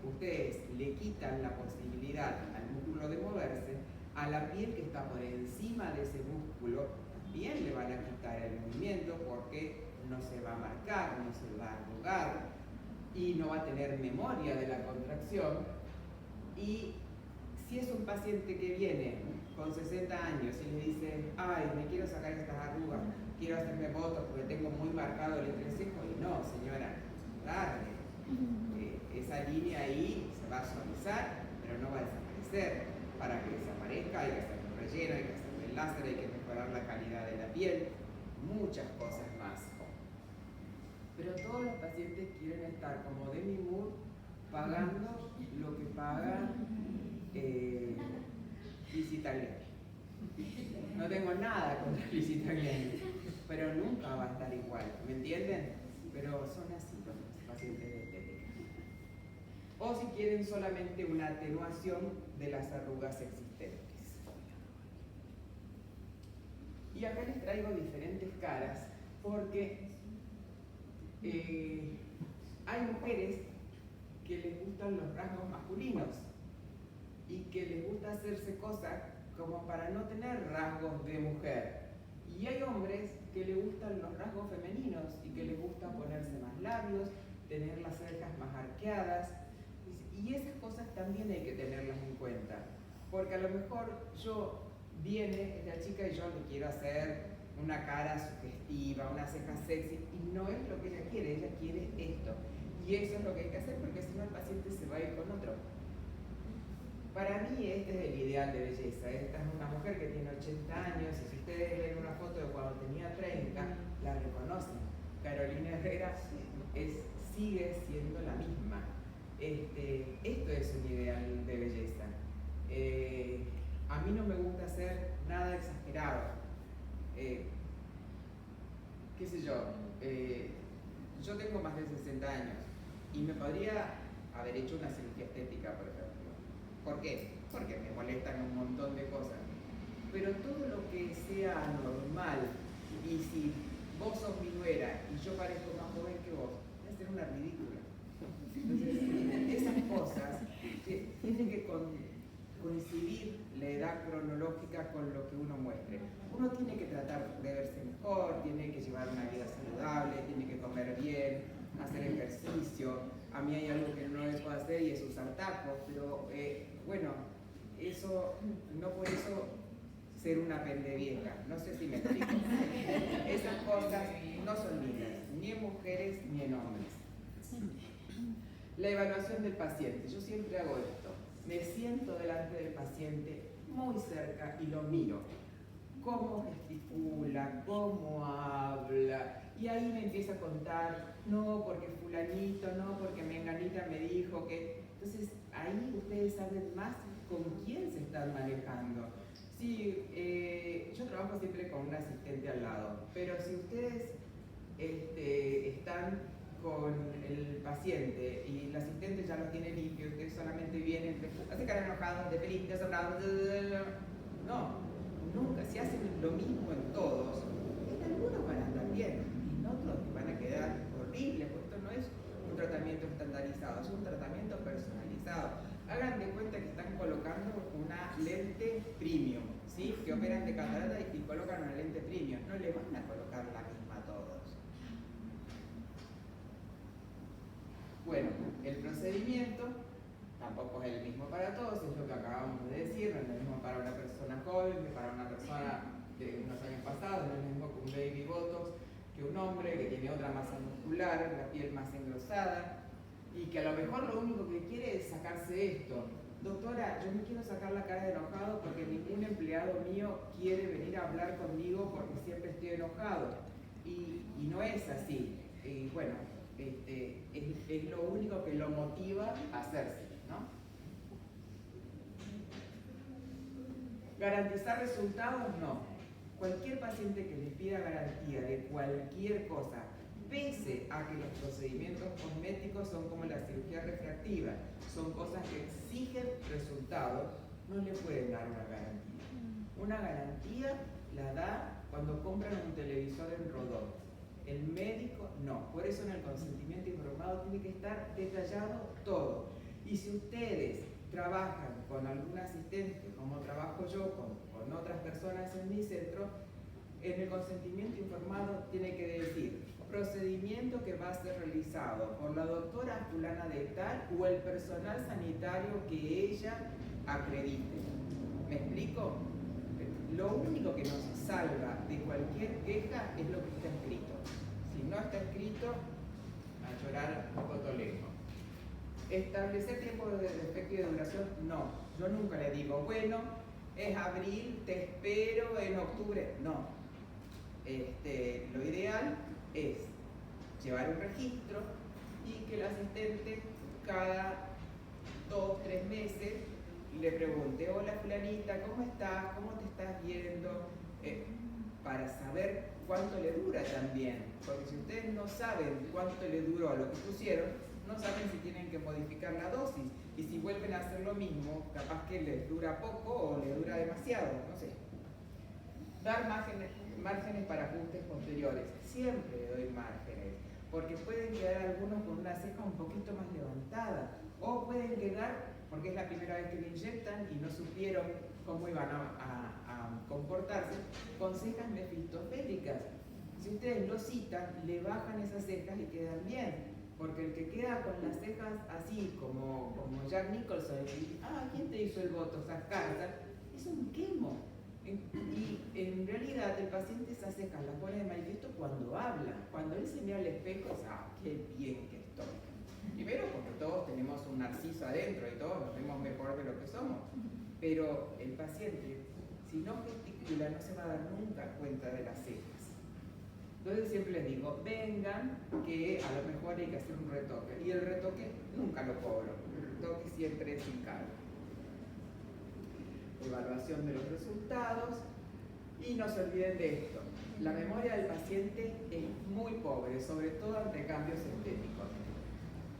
ustedes le quitan la posibilidad al músculo de moverse, a la piel que está por encima de ese músculo también le van a quitar el movimiento porque no se va a marcar, no se va a arrugar y no va a tener memoria de la contracción. Y si es un paciente que viene con 60 años y le dice, ay, me quiero sacar estas arrugas, quiero hacerme botox porque tengo muy marcado el entrecejo, y no, señora, tarde. Esa línea ahí se va a suavizar, pero no va a desaparecer. Para que desaparezca hay que hacer un relleno, hay que hacer el láser, hay que mejorar la calidad de la piel, muchas cosas más. Pero todos los pacientes quieren estar como Demi Moore pagando lo que paga Lizzie Tagliani. No tengo nada contra Lizzie Tagliani, pero nunca va a estar igual, ¿me entienden? Pero son así los pacientes de estética. O si quieren solamente una atenuación de las arrugas existentes. Y acá les traigo diferentes caras porque hay mujeres que les gustan los rasgos masculinos y que les gusta hacerse cosas como para no tener rasgos de mujer. Y hay hombres que les gustan los rasgos femeninos y que les gusta ponerse más labios, tener las cejas más arqueadas. Y esas cosas también hay que tenerlas en cuenta. Porque a lo mejor viene esta chica y yo le quiero hacer una cara sugestiva, una ceja sexy, y no es lo que ella quiere esto. Y eso es lo que hay que hacer porque si no el paciente se va a ir con otro. Para mí este es el ideal de belleza. Esta es una mujer que tiene 80 años y si ustedes ven una foto de cuando tenía 30, la reconocen. Carolina Herrera sigue siendo la misma. Esto es un ideal de belleza. A mí no me gusta hacer nada exagerado. Qué sé yo, yo tengo más de 60 años y me podría haber hecho una cirugía estética, por ejemplo. ¿Por qué? Porque me molestan un montón de cosas. Pero todo lo que sea normal, y si vos sos mi nuera y yo parezco más joven que vos, voy a ser una ridícula. Entonces, esas cosas tienen que coincidir la edad cronológica con lo que uno muestre. Uno tiene que tratar de verse mejor, tiene que llevar una vida saludable, tiene que comer bien, hacer ejercicio. A mí hay algo que no dejo hacer y es usar tacos, pero bueno, eso, no por eso ser una pendevieja, no sé si me explico. Esas cosas no son lindas, ni en mujeres ni en hombres. La evaluación del paciente, yo siempre hago esto, me siento delante del paciente muy cerca y lo miro. Cómo gesticula, cómo habla, y ahí me empieza a contar, no porque fulanito, no porque menganita me dijo que... Entonces ahí ustedes saben más con quién se están manejando. Sí, yo trabajo siempre con un asistente al lado, pero si ustedes están con el paciente y el asistente ya lo tiene limpio, ustedes solamente vienen, hace cara enojado, de feliz, asombrado, no. Nunca, si hacen lo mismo en todos, en algunos van a estar bien, en otros van a quedar horribles, porque esto no es un tratamiento estandarizado, es un tratamiento personalizado. Hagan de cuenta que están colocando una lente premium, ¿sí? Que operan de catarata y colocan una lente premium, no le van a colocar la misma a todos. Bueno, el procedimiento tampoco es el mismo para todos, es lo que acabamos de decir, no es el mismo para una persona joven que para una persona de unos años pasados, no es el mismo que un baby botox, que un hombre que tiene otra masa muscular, la piel más engrosada, y que a lo mejor lo único que quiere es sacarse esto. Doctora, yo me quiero sacar la cara de enojado porque ningún empleado mío quiere venir a hablar conmigo porque siempre estoy enojado. Y no es así. Y bueno, es lo único que lo motiva a hacerse, ¿no? ¿Garantizar resultados? No. Cualquier paciente que les pida garantía de cualquier cosa, pese a que los procedimientos cosméticos son como la cirugía refractiva, son cosas que exigen resultados, no le pueden dar una garantía. Una garantía la da cuando compran un televisor en Rodó. El médico no. Por eso en el consentimiento informado tiene que estar detallado todo. Y si ustedes trabajan con algún asistente, como trabajo yo con otras personas en mi centro, en el consentimiento informado tiene que decir procedimiento que va a ser realizado por la doctora fulana de tal o el personal sanitario que ella acredite. ¿Me explico? Lo único que nos salva de cualquier queja es lo que está escrito. Si no está escrito, a llorar un cotolejo. Establecer tiempo de efecto y de duración, no. Yo nunca le digo, bueno, es abril, te espero en octubre. No. Lo ideal es llevar un registro y que el asistente cada 2-3 meses le pregunte, hola fulanita, ¿cómo estás? ¿Cómo te estás viendo? Para saber cuánto le dura también, porque si ustedes no saben cuánto le duró a lo que pusieron, no saben si tienen que modificar la dosis, y si vuelven a hacer lo mismo, capaz que les dura poco o les dura demasiado, no sé. Dar márgenes para ajustes posteriores, siempre le doy márgenes, porque pueden quedar algunos con una ceja un poquito más levantada, o pueden quedar, porque es la primera vez que le inyectan y no supieron cómo iban a comportarse, con cejas mefistofélicas. Si ustedes lo citan, le bajan esas cejas y quedan bien, porque el que queda con las cejas así, como Jack Nicholson, y ¿quién te hizo el botox? Es un quemo. Y en realidad el paciente esas cejas las pone de manifiesto cuando habla. Cuando él se mira al espejo, dice, qué bien que estoy. Primero porque todos tenemos un narciso adentro y todos nos vemos mejor de lo que somos. Pero el paciente, si no gesticula, no se va a dar nunca cuenta de las cejas. Entonces siempre les digo, vengan, que a lo mejor hay que hacer un retoque. Y el retoque nunca lo cobro. El retoque siempre es sin cargo. Evaluación de los resultados, y no se olviden de esto, la memoria del paciente es muy pobre, sobre todo ante cambios estéticos.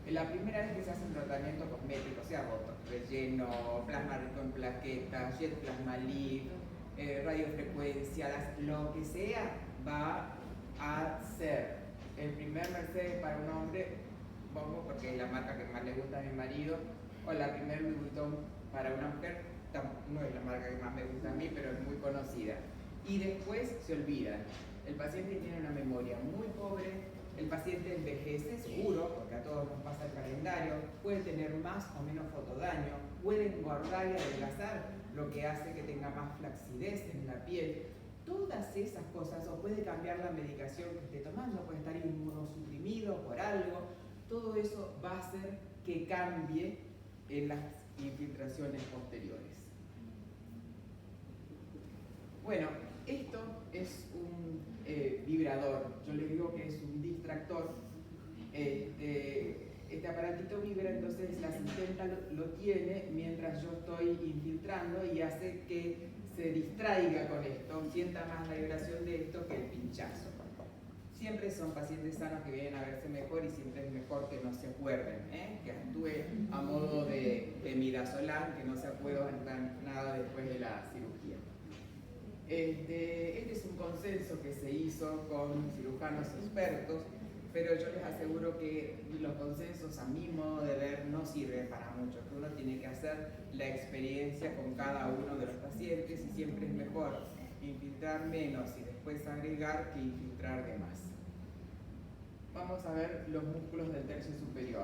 La primera vez que se hace un tratamiento cosmético, sea botox, relleno, plasma rico en plaquetas, jet plasma lift, radiofrecuencia, lo que sea, va a ser el primer Mercedes para un hombre, pongo porque es la marca que más le gusta a mi marido, o la primer Louis Vuitton para una mujer, no es la marca que más me gusta a mí, pero es muy conocida. Y después se olvidan. El paciente tiene una memoria muy pobre, el paciente envejece seguro, porque a todos nos pasa el calendario, puede tener más o menos fotodaño, puede engordar y adelgazar, lo que hace que tenga más flacidez en la piel. Todas esas cosas, o puede cambiar la medicación que esté tomando, puede estar inmunosuprimido por algo, todo eso va a hacer que cambie en las infiltraciones posteriores. Bueno, esto es un vibrador, yo le digo que es un distractor. Este aparatito vibra, entonces la asistenta lo tiene mientras yo estoy infiltrando y hace que se distraiga con esto, sienta más la vibración de esto que el pinchazo. Siempre son pacientes sanos que vienen a verse mejor y siempre es mejor que no se acuerden, que actúe a modo de midazolam, que no se acuerdan nada después de la cirugía. Este es un consenso que se hizo con cirujanos expertos, pero yo les aseguro que los consensos, a mi modo de ver, no sirven para mucho, que uno tiene que hacer la experiencia con cada uno de los pacientes y siempre es mejor infiltrar menos y después agregar que infiltrar de más. Vamos a ver los músculos del tercio superior.